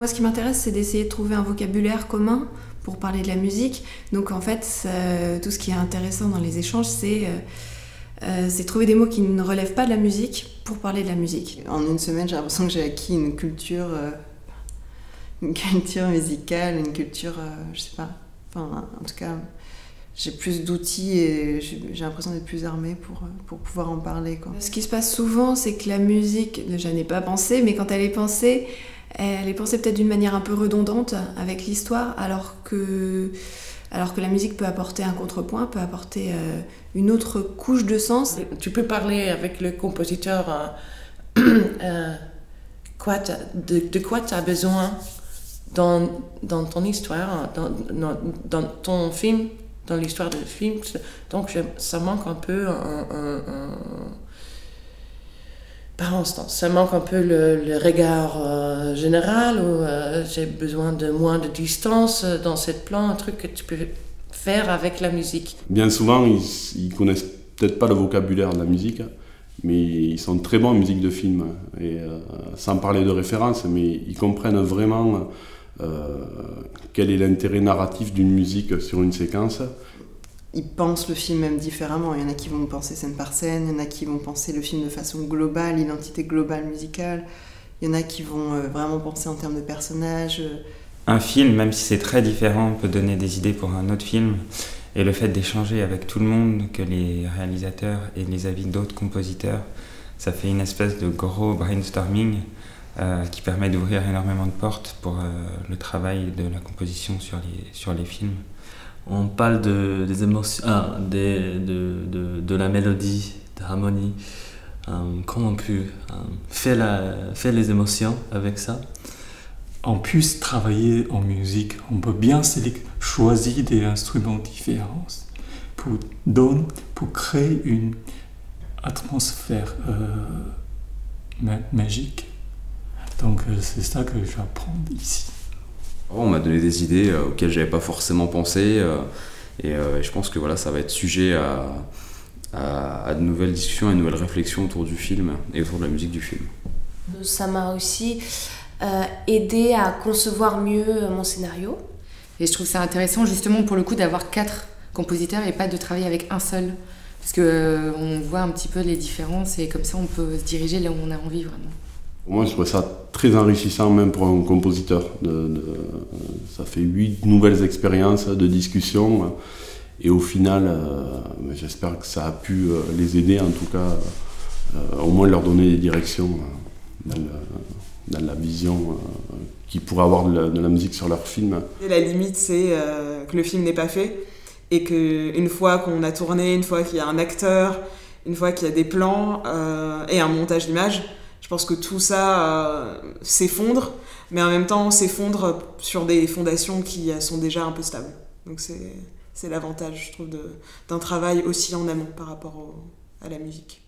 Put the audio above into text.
Moi, ce qui m'intéresse, c'est d'essayer de trouver un vocabulaire commun pour parler de la musique. Donc en fait, tout ce qui est intéressant dans les échanges, c'est trouver des mots qui ne relèvent pas de la musique pour parler de la musique. En une semaine, j'ai l'impression que j'ai acquis une culture musicale, une culture, je sais pas, enfin en tout cas, j'ai plus d'outils et j'ai l'impression d'être plus armée pour pouvoir en parler, quoi. Ce qui se passe souvent, c'est que la musique, je n'ai pas pensé, mais quand elle est pensée peut-être d'une manière un peu redondante avec l'histoire, alors que la musique peut apporter un contrepoint, peut apporter une autre couche de sens. Tu peux parler avec le compositeur de quoi tu as besoin dans ton histoire, dans ton film, dans l'histoire du film. Donc ça manque un peu par instant. Ça manque un peu le regard général, où j'ai besoin de moins de distance dans cette plan, un truc que tu peux faire avec la musique. Bien souvent, ils connaissent peut-être pas le vocabulaire de la musique, mais ils sont très bons en musique de film. Et sans parler de référence, mais ils comprennent vraiment quel est l'intérêt narratif d'une musique sur une séquence. Ils pensent le film même différemment. Il y en a qui vont penser scène par scène, il y en a qui vont penser le film de façon globale, l'identité globale musicale. Il y en a qui vont vraiment penser en termes de personnages. Un film, même si c'est très différent, peut donner des idées pour un autre film. Et le fait d'échanger avec tout le monde, que les réalisateurs et les avis d'autres compositeurs, ça fait une espèce de gros brainstorming qui permet d'ouvrir énormément de portes pour le travail de la composition sur les films. On parle des émotions, de la mélodie, de l'harmonie, comment on peut faire les émotions avec ça. On puisse travailler en musique, on peut bien choisir des instruments différents pour créer une atmosphère magique. Donc c'est ça que j'apprends ici. On m'a donné des idées auxquelles j'avais pas forcément pensé et je pense que voilà, ça va être sujet à de nouvelles discussions, à de nouvelles réflexions autour du film et autour de la musique du film. Ça m'a aussi aidé à concevoir mieux mon scénario. Et je trouve ça intéressant justement pour le coup d'avoir 4 compositeurs et pas de travailler avec un seul. Parce qu'on voit un petit peu les différences et comme ça on peut se diriger là où on a envie vraiment. Moi, je trouve ça très enrichissant, même pour un compositeur. Ça fait 8 nouvelles expériences de discussion. Et au final, j'espère que ça a pu les aider, en tout cas, au moins leur donner des directions dans la vision qu'ils pourraient avoir de la musique sur leur film. Et la limite, c'est que le film n'est pas fait. Et qu'une fois qu'on a tourné, une fois qu'il y a un acteur, une fois qu'il y a des plans et un montage d'images, je pense que tout ça s'effondre, mais en même temps s'effondre sur des fondations qui sont déjà un peu stables. Donc c'est l'avantage, je trouve, d'un travail aussi en amont par rapport à la musique.